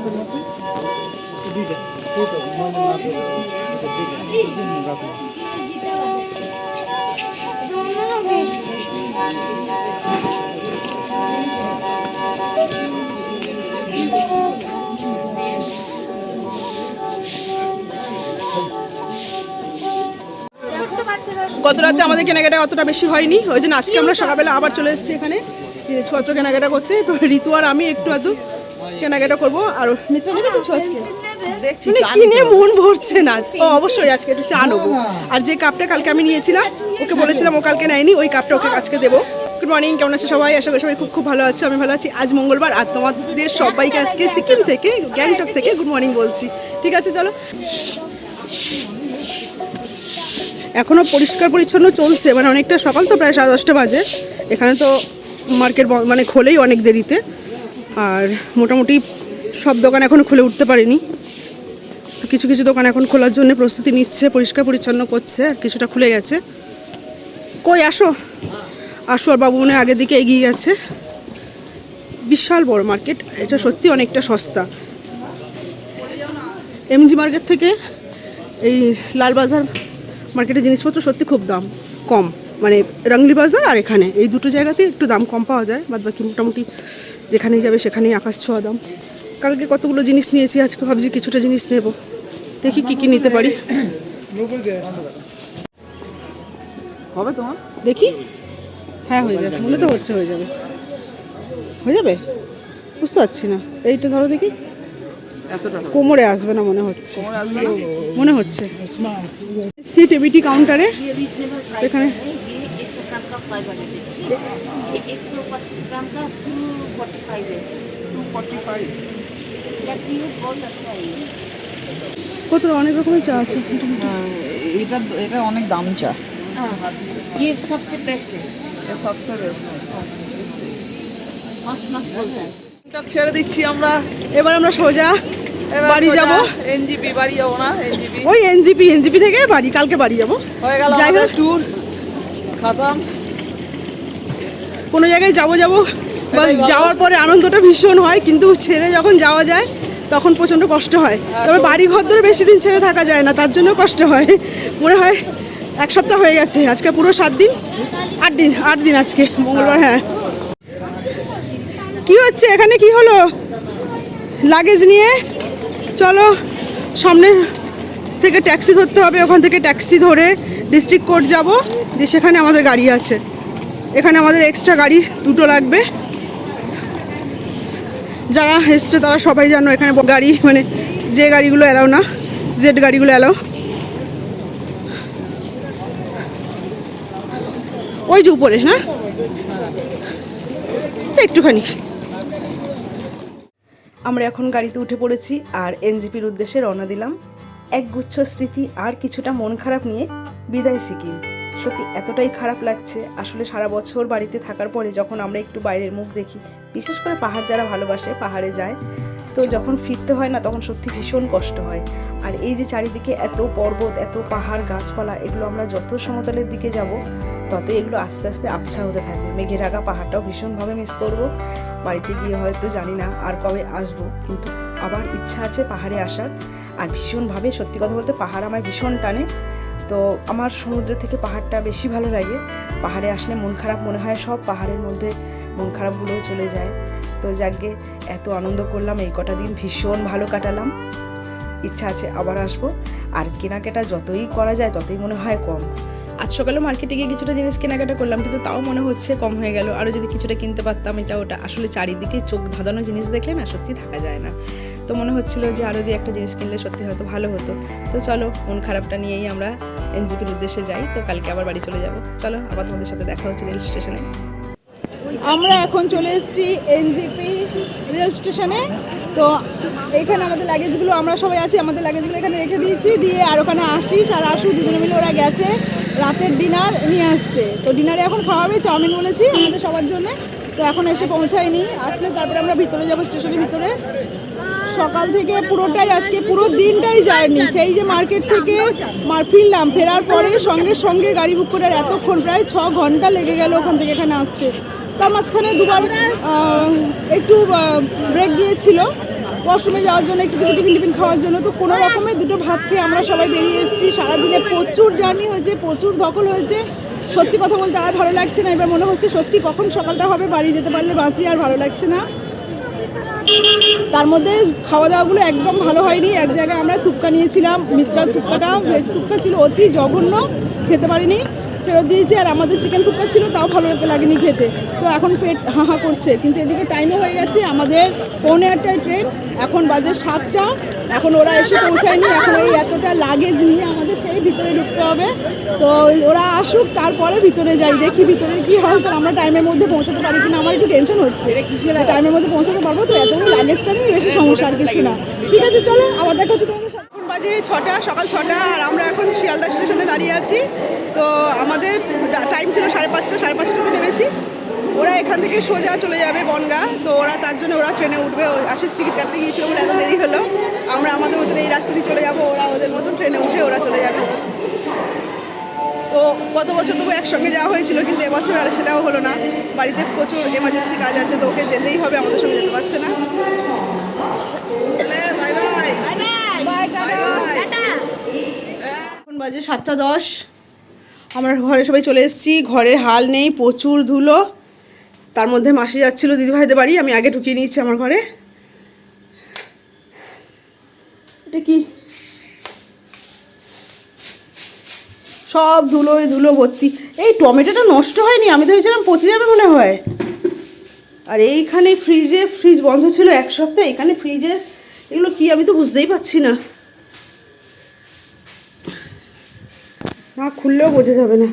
গত রাতে আমাদের কেনাকাটা অতটা বেশি হয়নি, ওই জন্য আজকে আমরা সকালবেলা আবার চলে এসেছি এখানে জিনিসপত্র কেনাকাটা করতে। তো ঋতু আর আমি একটু আধটু কেনাকাটা করবো। আর মিত্র নেবে কিছু আজকে দেখছি কিনে মন ভরছে না। ও অবশ্যই আজকে একটু চা নেবো। আর যে কাপটা কালকে আমি নিয়েছিলাম, ওকে বলেছিলাম ও কালকে নেয়নি, ওই কাপটা ওকে আজকে দেবো। গুড মর্নিং, কেমন আছে সবাই? আশা করি সবাই খুব খুব ভালো আছে। আমি ভালো আছি। আজ মঙ্গলবার, আর তোমাদের সবাইকে আজকে সিকিম থেকে, গ্যাংটক থেকে গুড মর্নিং বলছি। ঠিক আছে, চলো। এখনও পরিষ্কার পরিচ্ছন্ন চলছে, মানে অনেকটা সকাল তো, প্রায় 10:30 বাজে। এখানে তো মার্কেট মানে খোলেই অনেক দেরিতে, আর মোটামুটি সব দোকান এখনও খুলে উঠতে পারেনি। তো কিছু কিছু দোকান এখন খোলার জন্য প্রস্তুতি নিচ্ছে, পরিষ্কার পরিচ্ছন্ন করছে, আর কিছুটা খুলে গেছে। কই আসো আসো, আর বাবু মনে আগের দিকে এগিয়ে গেছে। বিশাল বড় মার্কেট এটা, সত্যি অনেকটা সস্তা। এমজি মার্কেট থেকে এই লালবাজার মার্কেটের জিনিসপত্র সত্যি খুব দাম কম, মানে রাংলি বাজার আর এখানে এই দুটো জায়গাতে একটু দাম কম পাওয়া যায়। বাদ বাকি মোটামুটি যেখানেই যাবে সেখানেই আকাশ ছোঁয়া দাম। কালকে কতগুলো জিনিস নিয়েছি, আজকে ভাবছি কিছুটা জিনিস নেব, দেখি কি কি নিতে পারি। হবে তোমার? দেখি, হ্যাঁ হয়ে যাবে, মনে তো হচ্ছে হয়ে যাবে। হয়ে যাবে বুঝতে পারছি না। এইটা ধরো দেখি, কোমরে আসবে না মনে হচ্ছে, মনে হচ্ছে। টিভিটি কাউন্টারে এখানে কত অনেক রকমের চা আছে। এটা এটা অনেক দাম চা। ये सबसे बेस्ट है, ये सबसे बेस्ट है। मस्त मस्त बोलते हैं। ছেড়ে দিচ্ছি আমরা, এবার আমরা সোজা বাড়ি যাব। এনজিপি বাড়ি যাবো না, এনজিপি ওই এনজিপি থেকে বাড়ি, কালকে বাড়ি যাব। হয়ে গেল আমাদের ট্যুর খতম। কোনো জায়গায় যাব যাওয়ার পরে আনন্দটা ভীষণ হয়, কিন্তু ছেড়ে যখন যাওয়া যায় তখন প্রচণ্ড কষ্ট হয়। তবে বাড়ি ঘর ধরে বেশি দিন ছেড়ে থাকা যায় না, তার জন্য কষ্ট হয়। মনে হয় 1 সপ্তাহ হয়ে গেছে, আজকে পুরো 7 দিন 8 দিন আজকে মঙ্গলবার। হ্যাঁ, কি হচ্ছে এখানে? কি হলো? লাগেজ নিয়ে চলো, সামনে থেকে ট্যাক্সি ধরতে হবে, ওখান থেকে ট্যাক্সি ধরে ডিস্ট্রিক্ট কোর্ট যাব, যে সেখানে আমাদের গাড়ি আছে। এখানে আমাদের এক্সট্রা গাড়ি 2টো লাগবে। যারা এসছে তারা সবাই জানো এখানে গাড়ি, মানে যে গাড়িগুলো এলাও না, জেড গাড়িগুলো এলাও। ওই যে উপরে, হ্যাঁ একটুখানি। আমরা এখন গাড়িতে উঠে পড়েছি আর এনজিপির উদ্দেশ্যে রওনা দিলাম। একগুচ্ছ স্মৃতি আর কিছুটা মন খারাপ নিয়ে বিদায় সিকিম। সত্যি এতটাই খারাপ লাগছে আসলে, সারা বছর বাড়িতে থাকার পরে যখন আমরা একটু বাইরের মুখ দেখি, বিশেষ করে পাহাড় যারা ভালোবাসে পাহাড়ে যায়, তো যখন ফিরতে হয় না তখন সত্যি ভীষণ কষ্ট হয়। আর এই যে চারিদিকে এত পর্বত, এত পাহাড়, গাছপালা, এগুলো আমরা যত সমতলের দিকে যাব ততই এগুলো আস্তে আস্তে আবছা হতে থাকবে। মেঘে ঢাকা পাহাড়টাও ভীষণভাবে মিস করব। বাড়িতে গিয়ে হয়তো জানি না আর কবে আসবো, কিন্তু আবার ইচ্ছা আছে পাহাড়ে আসার। আর ভীষণভাবে, সত্যি কথা বলতে, পাহাড় আমার ভীষণ টানে। তো আমার সমুদ্রের থেকে পাহাড়টা বেশি ভালো লাগে। পাহাড়ে আসলে মন খারাপ মনে হয়, সব পাহাড়ের মধ্যে মন খারাপগুলোও চলে যায়। তো যাকে এত আনন্দ করলাম, এই কটা দিন ভীষণ ভালো কাটালাম। ইচ্ছা আছে আবার আসবো। আর কেনাকাটা যতই করা যায় ততই মনে হয় কম। আজ সকালে মার্কেটে গিয়ে কিছুটা জিনিস কেনাকাটা করলাম, কিন্তু তাও মনে হচ্ছে কম হয়ে গেল। আরও যদি কিছুটা কিনতে পারতাম এটা ওটা। আসলে চারিদিকে চোখ ধাঁধানো জিনিস দেখলে না সত্যি থাকা যায় না। তো মনে হচ্ছিল যে আরও একটা জিনিস কিনলে সত্যি হয়তো ভালো হতো। তো চলো, মন খারাপটা নিয়েই আমরা এনজিপির উদ্দেশ্যে যাই। তো কালকে আবার বাড়ি চলে যাব। চলো, আবার তোমাদের সাথে দেখা হচ্ছে রেল স্টেশনে। আমরা এখন চলে এসেছি এনজিপি রেল স্টেশনে। তো এইখানে আমাদের লাগেজগুলো, আমরা সবাই আছি, আমাদের লাগেজগুলো এখানে রেখে দিয়েছি। দিয়ে আর ওখানে আশিস আর আশু দুজনে মিলে ওরা গেছে রাতের ডিনার নিয়ে আসতে। তো ডিনারে এখন খাওয়া হবে, চাউমিন বলেছি আমাদের সবার জন্য। তো এখন এসে পৌঁছায়নি, আসলে তারপরে আমরা ভিতরে যাব, স্টেশনের ভিতরে। সকাল থেকে পুরোটাই, আজকে পুরো দিনটাই জার্নি। সেই যে মার্কেট থেকে ফিরলাম, ফেরার পরে সঙ্গে সঙ্গে গাড়ি বুক করে এতক্ষণ প্রায় 6 ঘন্টা লেগে গেল ওখান থেকে এখানে আসতে। তার মাঝখানে দুবার একটু ব্রেক দিয়েছিল, ওয়াশরুমে যাওয়ার জন্য একটু কিছু টিফিন খাওয়ার জন্য। তো কোনো রকমে দুটো ভাত খেয়ে আমরা সবাই বেরিয়ে এসেছি। সারাদিনে প্রচুর জার্নি হয়েছে, প্রচুর ধকল হয়েছে। সত্যি কথা বলতে আর ভালো লাগছে না। এবার মনে হচ্ছে সত্যি কখন সকালটা হবে, বাড়ি যেতে পারলে বাঁচি, আর ভালো লাগছে না। তার মধ্যে খাওয়া দাওয়াগুলো একদম ভালো হয়নি। এক জায়গায় আমরা থুপকা নিয়েছিলাম, মিত্রার থুপকাটা ভেজ থুপকা ছিল, অতি জঘন্য, খেতে পারিনি, ফেরত দিয়েছি। আর আমাদের চিকেন থুপকা ছিল, তাও ভালো লাগেনি খেতে। তো এখন পেট হাঁ করছে। কিন্তু এদিকে টাইমও হয়ে গেছে, আমাদের 9:45টায় ট্রেন, এখন বাজে 7টা। এখন ওরা এসে পৌঁছায়নি। এখন এই এতটা লাগেজ নিয়ে আমাদের সেই ভিতরে ঢুকতে হবে। তো ওরা আসুক, তারপরে ভিতরে যাই, দেখি ভিতরে কী হয়। চল আমরা টাইমের মধ্যে পৌঁছাতে পারি কিনা, আমার একটু টেনশন হচ্ছে যে টাইমের মধ্যে পৌঁছাতে পারবো তো। এতগুলো লাগেজটা নিয়ে বেশি সমস্যা, আর কিছু না। ঠিক আছে, চলো আবার দেখা হচ্ছে তোমাদের সাথে। এখন বাজে 6টা, সকাল 6টা, আর আমরা এখন শিয়ালদা স্টেশনে দাঁড়িয়ে আছি। তো আমাদের টাইম ছিল 5:30, 5:30টাতে নেমেছি। ওরা এখান থেকে সোজা চলে যাবে বনগা। তো ওরা তার জন্য ওরা ট্রেনে উঠবে, আশিস টিকিট কাটতে গিয়েছিল বলে এত দেরি হলো। আমরা আমাদের মতন এই রাস্তা দিয়ে চলে যাবো, ওরা ওদের মতন ট্রেনে উঠে ওরা চলে যাবে। তো গত বছর তবু একসঙ্গে যাওয়া হয়েছিল, কিন্তু এবছর আর সেটাও হলো না। বাড়িতে প্রচুর এমার্জেন্সি কাজ আছে, তো ওকে যেতেই হবে, আমাদের সঙ্গে যেতে পারছে না। Bye bye. এখন বাজে 7:10। আমরা ঘরে সবাই চলে এসেছি। ঘরের হাল নেই, প্রচুর ধুলো। তার মধ্যে মাসি যাচ্ছিল দিদিভাইদের বাড়ি, আমি আগে ঢুকিয়ে নিয়েছি আমার ঘরে। এটা কি সব ধুলোয় ধুলো ভর্তি। এই টমেটোটা নষ্ট হয়নি, আমি তো ভেবেছিলাম পচে যাবে মনে হয়। আর এইখানে ফ্রিজ বন্ধ ছিল 1 সপ্তাহ। এখানে ফ্রিজে এগুলো কি, আমি তো বুঝতেই পারছি না। না খুললেও বোঝা যাবে না।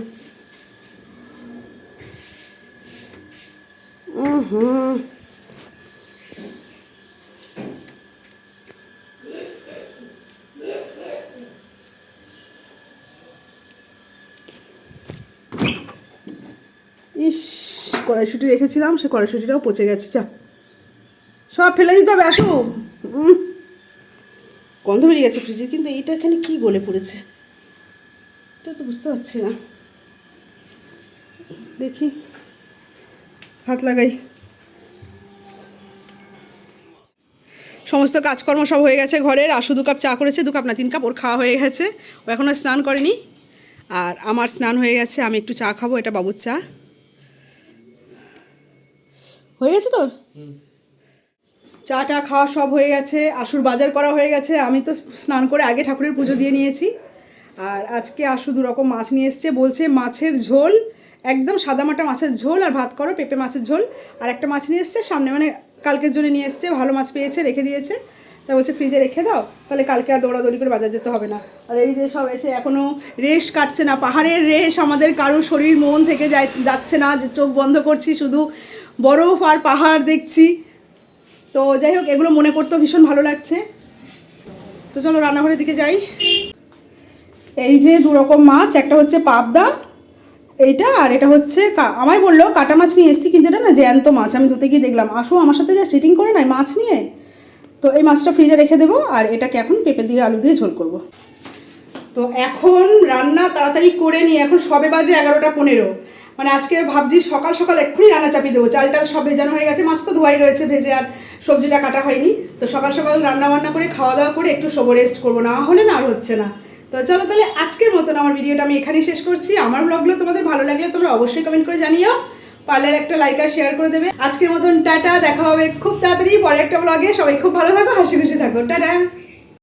ইস, কড়াইশুঁটি রেখেছিলাম, সে কড়াইশুঁটিটাও পচে গেছে। চা সব ফেলে দিতে হবে। আসো, গন্ধ বেরিয়ে গেছে ফ্রিজে। কিন্তু এইটা এখানে কি গলে পড়েছে, এটা তো বুঝতে পারছি না। দেখি, হাত লাগাই। সমস্ত কাজকর্ম সব হয়ে গেছে ঘরের। আশু 2 কাপ চা করেছে, 2 কাপ না 3 কাপ, ওর খাওয়া হয়ে গেছে। ও এখনও স্নান করেনি। আর আমার স্নান হয়ে গেছে, আমি একটু চা খাবো, এটা বাবুর চা। হয়ে গেছে তোর? চাটা খাওয়া সব হয়ে গেছে, আশুর বাজার করা হয়ে গেছে। আমি তো স্নান করে আগে ঠাকুরের পুজো দিয়ে নিয়েছি। আর আজকে আশু 2 রকম মাছ নিয়ে এসছে, বলছে মাছের ঝোল, একদম সাদামাটা মাছের ঝোল আর ভাত করো, পেঁপে মাছের ঝোল। আর একটা মাছ নিয়ে এসছে সামনে, মানে কালকের জন্য নিয়ে এসছে, ভালো মাছ পেয়েছে, রেখে দিয়েছে। তা বলছে ফ্রিজে রেখে দাও, তাহলে কালকে আর দৌড়াদৌড়ি করে বাজার যেতে হবে না। আর এই যে সব এসে এখনও রেশ কাটছে না, পাহাড়ের রেশ। আমাদের কারোর শরীর মন থেকে যাচ্ছে না, যে চোখ বন্ধ করছি, শুধু বরফ আর পাহাড় দেখছি। তো যাই হোক, এগুলো মনে করতেও ভীষণ ভালো লাগছে। তো চলো রান্নাঘরের দিকে যাই। এই যে 2 রকম মাছ, একটা হচ্ছে পাবদা এইটা, আর এটা হচ্ছে আমায় বললো কাটা মাছ নিয়ে এসেছি, কিন্তু এটা না জ্যান্ত মাছ। আমি ধুতে গিয়ে দেখলাম, আসো আমার সাথে যা সিটিং করে নাই মাছ নিয়ে। তো এই মাছটা ফ্রিজে রেখে দেবো, আর এটাকে এখন পেঁপে দিয়ে আলু দিয়ে ঝোল করব। তো এখন রান্না তাড়াতাড়ি করে নিই, এখন সবে বাজে 11:15। মানে আজকে ভাবছি সকাল সকাল এক্ষুনি রান্না চাপিয়ে দেবো। চাল টাল সব ভেজানো হয়ে গেছে, মাছ তো ধোয়াই রয়েছে ভেজে, আর সবজিটা কাটা হয়নি। তো সকাল সকাল রান্না বান্না করে খাওয়া দাওয়া করে একটু শোবো, রেস্ট করবো, না হলে না আর হচ্ছে না। তো চলো তাহলে আজকের মতন আমার ভিডিওটা আমি এখানেই শেষ করছি। আমার ব্লগগুলো তোমাদের ভালো লাগলে তোমরা অবশ্যই কমেন্ট করে জানিও, পারলে একটা লাইক আর শেয়ার করে দেবে। আজকের মতন টাটা, দেখা হবে খুব তাড়াতাড়ি পরে একটা ব্লগে। সবাই খুব ভালো থাকো, হাসি খুশি থাকো, টাটা।